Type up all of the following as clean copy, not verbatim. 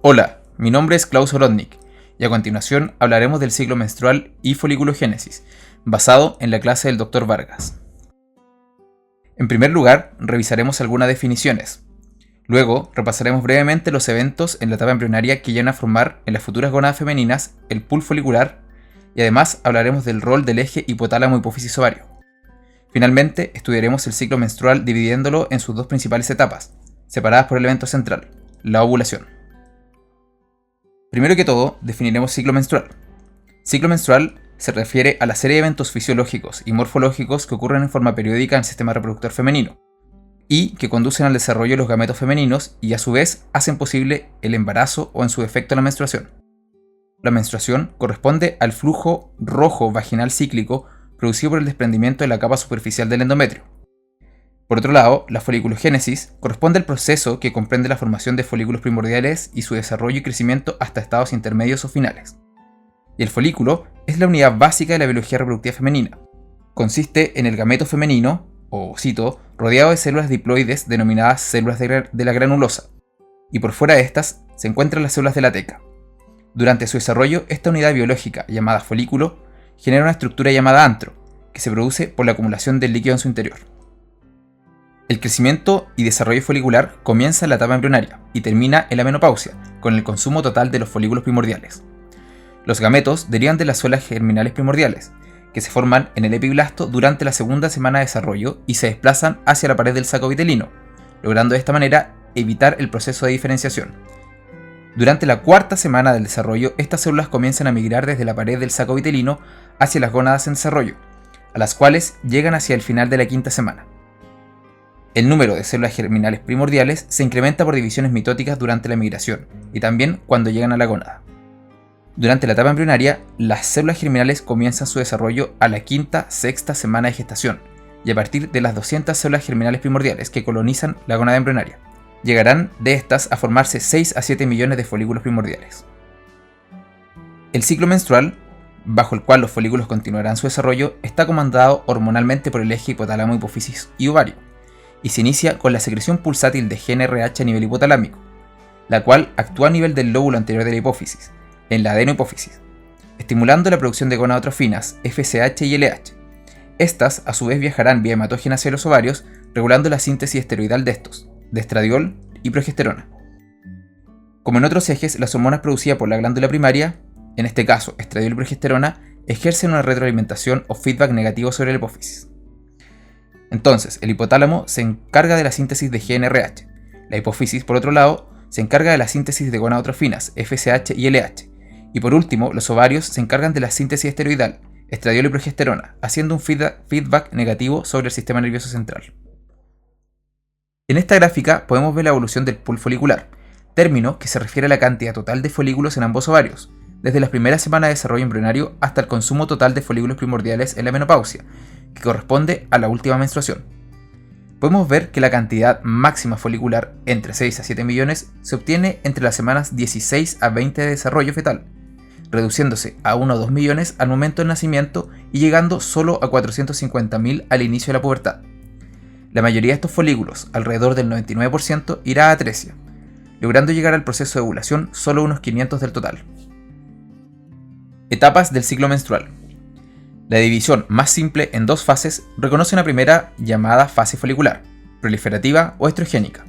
Hola, mi nombre es Klaus Orodnik y a continuación hablaremos del ciclo menstrual y foliculogénesis, basado en la clase del Dr. Vargas. En primer lugar, revisaremos algunas definiciones. Luego, repasaremos brevemente los eventos en la etapa embrionaria que llegan a formar en las futuras gónadas femeninas el pool folicular y además hablaremos del rol del eje hipotálamo-hipófisis-ovario. Finalmente, estudiaremos el ciclo menstrual dividiéndolo en sus dos principales etapas, separadas por el evento central, la ovulación. Primero que todo, definiremos ciclo menstrual. Ciclo menstrual se refiere a la serie de eventos fisiológicos y morfológicos que ocurren en forma periódica en el sistema reproductor femenino y que conducen al desarrollo de los gametos femeninos y a su vez hacen posible el embarazo o en su defecto la menstruación. La menstruación corresponde al flujo rojo vaginal cíclico producido por el desprendimiento de la capa superficial del endometrio. Por otro lado, la foliculogénesis corresponde al proceso que comprende la formación de folículos primordiales y su desarrollo y crecimiento hasta estados intermedios o finales. Y el folículo es la unidad básica de la biología reproductiva femenina. Consiste en el gameto femenino, o ocito, rodeado de células diploides denominadas células de la granulosa, y por fuera de estas se encuentran las células de la teca. Durante su desarrollo, esta unidad biológica, llamada folículo, genera una estructura llamada antro, que se produce por la acumulación del líquido en su interior. El crecimiento y desarrollo folicular comienza en la etapa embrionaria y termina en la menopausia, con el consumo total de los folículos primordiales. Los gametos derivan de las células germinales primordiales, que se forman en el epiblasto durante la segunda semana de desarrollo y se desplazan hacia la pared del saco vitelino, logrando de esta manera evitar el proceso de diferenciación. Durante la cuarta semana del desarrollo, estas células comienzan a migrar desde la pared del saco vitelino hacia las gónadas en desarrollo, a las cuales llegan hacia el final de la quinta semana. El número de células germinales primordiales se incrementa por divisiones mitóticas durante la migración y también cuando llegan a la gónada. Durante la etapa embrionaria, las células germinales comienzan su desarrollo a la quinta-sexta semana de gestación y a partir de las 200 células germinales primordiales que colonizan la gónada embrionaria. Llegarán de estas a formarse 6 a 7 millones de folículos primordiales. El ciclo menstrual, bajo el cual los folículos continuarán su desarrollo, está comandado hormonalmente por el eje hipotálamo, hipófisis y ovario, y se inicia con la secreción pulsátil de GnRH a nivel hipotalámico, la cual actúa a nivel del lóbulo anterior de la hipófisis, en la adenohipófisis, estimulando la producción de gonadotrofinas, FSH y LH. Estas, a su vez, viajarán vía hematógena hacia los ovarios, regulando la síntesis esteroidal de estos, de estradiol y progesterona. Como en otros ejes, las hormonas producidas por la glándula primaria, en este caso estradiol y progesterona, ejercen una retroalimentación o feedback negativo sobre la hipófisis. Entonces, el hipotálamo se encarga de la síntesis de GnRH. La hipófisis, por otro lado, se encarga de la síntesis de gonadotrofinas, FSH y LH. Y por último, los ovarios se encargan de la síntesis esteroidal, estradiol y progesterona, haciendo un feedback negativo sobre el sistema nervioso central. En esta gráfica podemos ver la evolución del pool folicular, término que se refiere a la cantidad total de folículos en ambos ovarios, desde las primeras semanas de desarrollo embrionario hasta el consumo total de folículos primordiales en la menopausia, que corresponde a la última menstruación. Podemos ver que la cantidad máxima folicular, entre 6 a 7 millones, se obtiene entre las semanas 16 a 20 de desarrollo fetal, reduciéndose a 1 o 2 millones al momento del nacimiento y llegando solo a 450.000 al inicio de la pubertad. La mayoría de estos folículos, alrededor del 99%, irá a atresia, logrando llegar al proceso de ovulación solo unos 500 del total. Etapas del ciclo menstrual. La división más simple en dos fases reconoce una primera llamada fase folicular, proliferativa o estrogénica,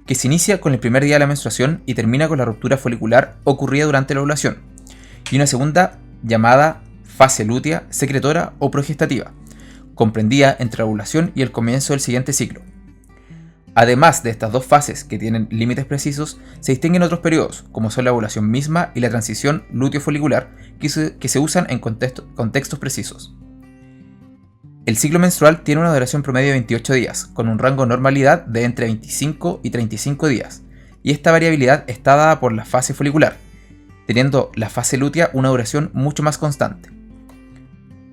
que se inicia con el primer día de la menstruación y termina con la ruptura folicular ocurrida durante la ovulación, y una segunda llamada fase lútea, secretora o progestativa, comprendida entre la ovulación y el comienzo del siguiente ciclo. Además de estas dos fases que tienen límites precisos, se distinguen otros periodos, como son la ovulación misma y la transición lúteo-folicular, que se usan en contextos precisos. El ciclo menstrual tiene una duración promedio de 28 días, con un rango de normalidad de entre 25 y 35 días, y esta variabilidad está dada por la fase folicular, teniendo la fase lútea una duración mucho más constante.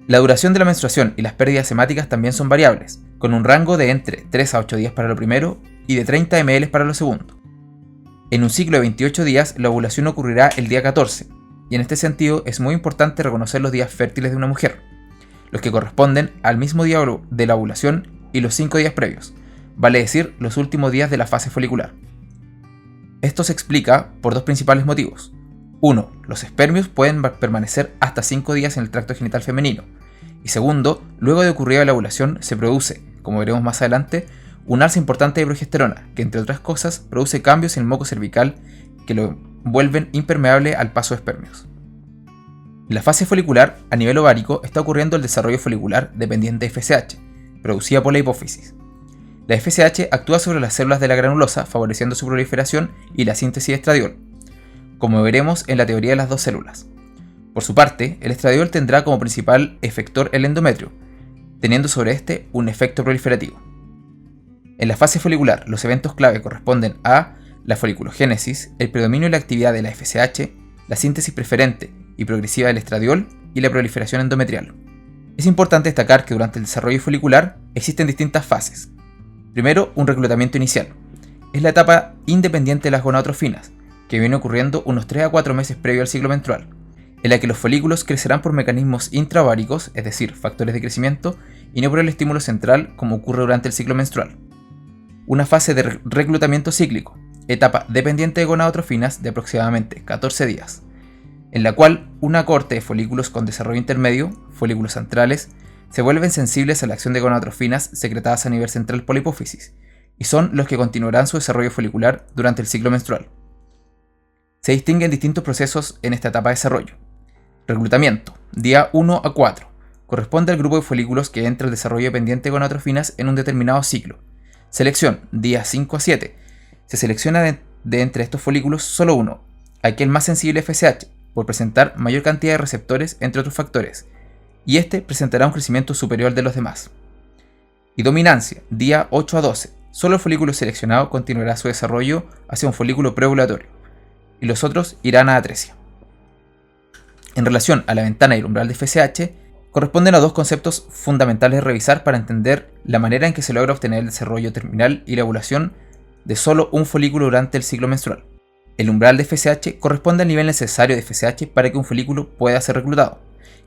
La duración de la menstruación y las pérdidas hemáticas también son variables, con un rango de entre 3 a 8 días para lo primero y de 30 ml para lo segundo. En un ciclo de 28 días, la ovulación ocurrirá el día 14, y en este sentido es muy importante reconocer los días fértiles de una mujer, los que corresponden al mismo día de la ovulación y los 5 días previos, vale decir los últimos días de la fase folicular. Esto se explica por dos principales motivos. 1. Los espermios pueden permanecer hasta 5 días en el tracto genital femenino. Y segundo, luego de ocurrida la ovulación se produce, como veremos más adelante, un alza importante de progesterona, que entre otras cosas produce cambios en el moco cervical que lo vuelven impermeable al paso de espermios. En la fase folicular, a nivel ovárico, está ocurriendo el desarrollo folicular dependiente de FSH, producida por la hipófisis. La FSH actúa sobre las células de la granulosa, favoreciendo su proliferación y la síntesis de estradiol, como veremos en la teoría de las dos células. Por su parte, el estradiol tendrá como principal efector el endometrio, teniendo sobre este un efecto proliferativo. En la fase folicular, los eventos clave corresponden a la foliculogénesis, el predominio y la actividad de la FSH, la síntesis preferente y progresiva del estradiol y la proliferación endometrial. Es importante destacar que durante el desarrollo folicular existen distintas fases. Primero, un reclutamiento inicial. Es la etapa independiente de las gonadotrofinas, que viene ocurriendo unos 3 a 4 meses previo al ciclo menstrual, en la que los folículos crecerán por mecanismos intraováricos, es decir, factores de crecimiento, y no por el estímulo central como ocurre durante el ciclo menstrual. Una fase de reclutamiento cíclico, etapa dependiente de gonadotrofinas de aproximadamente 14 días, en la cual una corte de folículos con desarrollo intermedio, folículos centrales, se vuelven sensibles a la acción de gonadotrofinas secretadas a nivel central por la hipófisis, y son los que continuarán su desarrollo folicular durante el ciclo menstrual. Se distinguen distintos procesos en esta etapa de desarrollo. Reclutamiento, día 1 a 4, corresponde al grupo de folículos que entra al desarrollo dependiente de gonadotrofinas en un determinado ciclo. Selección, día 5 a 7, se selecciona de entre estos folículos solo uno, aquel más sensible a FSH, por presentar mayor cantidad de receptores entre otros factores, y este presentará un crecimiento superior al de los demás. Y dominancia, día 8 a 12, solo el folículo seleccionado continuará su desarrollo hacia un folículo preovulatorio, y los otros irán a atresia. En relación a la ventana y el umbral de FSH, corresponden a dos conceptos fundamentales de revisar para entender la manera en que se logra obtener el desarrollo terminal y la ovulación de solo un folículo durante el ciclo menstrual. El umbral de FSH corresponde al nivel necesario de FSH para que un folículo pueda ser reclutado,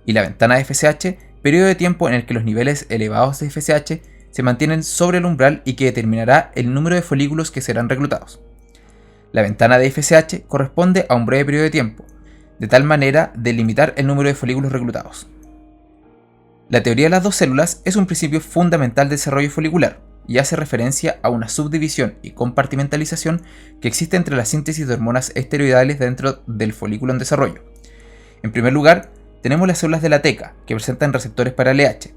y la ventana de FSH, periodo de tiempo en el que los niveles elevados de FSH se mantienen sobre el umbral y que determinará el número de folículos que serán reclutados. La ventana de FSH corresponde a un breve periodo de tiempo, de tal manera de limitar el número de folículos reclutados. La teoría de las dos células es un principio fundamental del desarrollo folicular y hace referencia a una subdivisión y compartimentalización que existe entre la síntesis de hormonas esteroidales dentro del folículo en desarrollo. En primer lugar, tenemos las células de la teca, que presentan receptores para LH,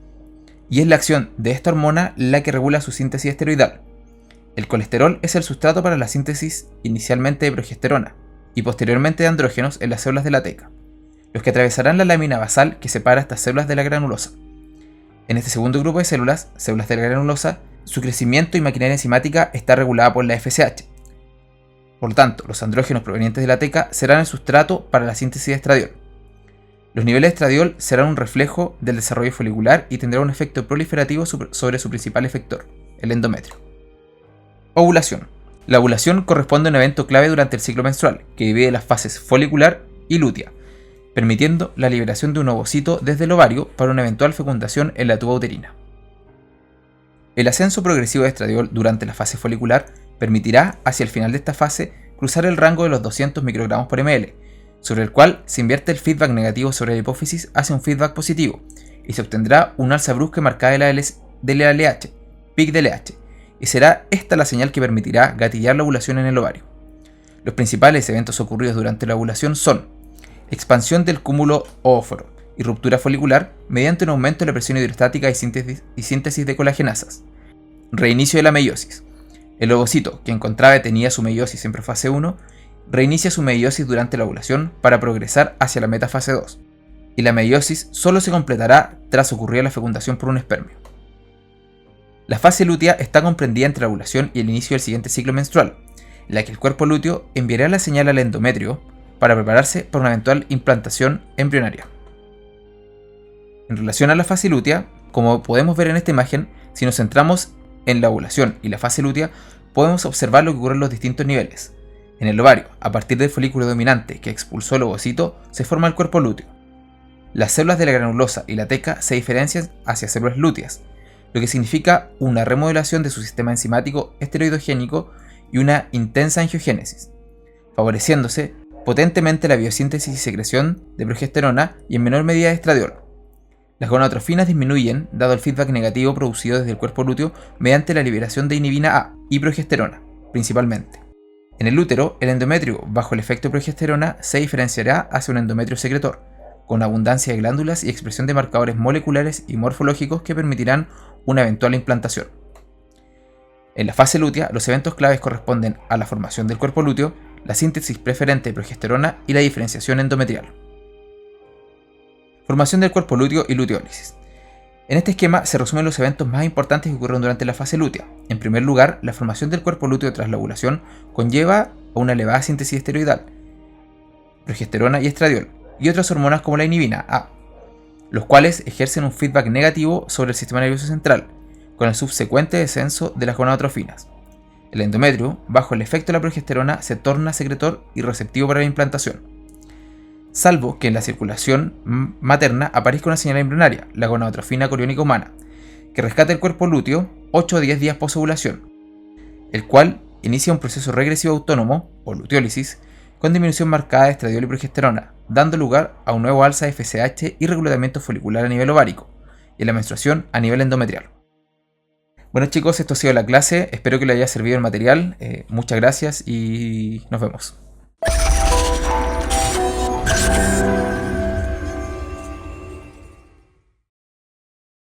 y es la acción de esta hormona la que regula su síntesis esteroidal. El colesterol es el sustrato para la síntesis inicialmente de progesterona y posteriormente de andrógenos en las células de la teca, los que atravesarán la lámina basal que separa estas células de la granulosa. En este segundo grupo de células de la granulosa, su crecimiento y maquinaria enzimática está regulada por la FSH. Por lo tanto, los andrógenos provenientes de la teca serán el sustrato para la síntesis de estradiol. Los niveles de estradiol serán un reflejo del desarrollo folicular y tendrán un efecto proliferativo sobre su principal efector, el endometrio. Ovulación. La ovulación corresponde a un evento clave durante el ciclo menstrual, que divide las fases folicular y lútea, permitiendo la liberación de un ovocito desde el ovario para una eventual fecundación en la tuba uterina. El ascenso progresivo de estradiol durante la fase folicular permitirá, hacia el final de esta fase, cruzar el rango de los 200 microgramos por ml, sobre el cual se invierte el feedback negativo sobre la hipófisis hacia un feedback positivo, y se obtendrá una alza brusca marcada de la LH, pic de LH, y será esta la señal que permitirá gatillar la ovulación en el ovario. Los principales eventos ocurridos durante la ovulación son expansión del cúmulo oóforo y ruptura folicular mediante un aumento de la presión hidrostática y síntesis de colagenasas. Reinicio de la meiosis. El ovocito, que encontraba y tenía su meiosis en profase 1, reinicia su meiosis durante la ovulación para progresar hacia la metafase 2, y la meiosis solo se completará tras ocurrir la fecundación por un espermio. La fase lútea está comprendida entre la ovulación y el inicio del siguiente ciclo menstrual, en la que el cuerpo lúteo enviará la señal al endometrio para prepararse para una eventual implantación embrionaria. En relación a la fase lútea, como podemos ver en esta imagen, si nos centramos en la ovulación y la fase lútea, podemos observar lo que ocurre en los distintos niveles. En el ovario, a partir del folículo dominante que expulsó el ovocito, se forma el cuerpo lúteo. Las células de la granulosa y la teca se diferencian hacia células lúteas, lo que significa una remodelación de su sistema enzimático esteroidogénico y una intensa angiogénesis. favoreciéndose potentemente la biosíntesis y secreción de progesterona y en menor medida de estradiol. Las gonadotrofinas disminuyen dado el feedback negativo producido desde el cuerpo lúteo mediante la liberación de inhibina A y progesterona, principalmente. En el útero, el endometrio, bajo el efecto de progesterona, se diferenciará hacia un endometrio secretor, con abundancia de glándulas y expresión de marcadores moleculares y morfológicos que permitirán una eventual implantación. En la fase lútea, los eventos claves corresponden a la formación del cuerpo lúteo, la síntesis preferente de progesterona y la diferenciación endometrial. Formación del cuerpo lúteo y luteólisis. En este esquema se resumen los eventos más importantes que ocurren durante la fase lútea. En primer lugar, la formación del cuerpo lúteo tras la ovulación conlleva a una elevada síntesis esteroidal, progesterona y estradiol, y otras hormonas como la inhibina A, los cuales ejercen un feedback negativo sobre el sistema nervioso central, con el subsecuente descenso de las gonadotrofinas. El endometrio, bajo el efecto de la progesterona, se torna secretor y receptivo para la implantación, salvo que en la circulación materna aparezca una señal embrionaria, la gonadotrofina coriónica humana, que rescata el cuerpo lúteo 8 o 10 días posovulación, el cual inicia un proceso regresivo autónomo, o luteólisis, con disminución marcada de estradiol y progesterona, dando lugar a un nuevo alza de FSH y reclutamiento folicular a nivel ovárico, y la menstruación a nivel endometrial. Bueno chicos, esto ha sido la clase, espero que les haya servido el material, muchas gracias y nos vemos.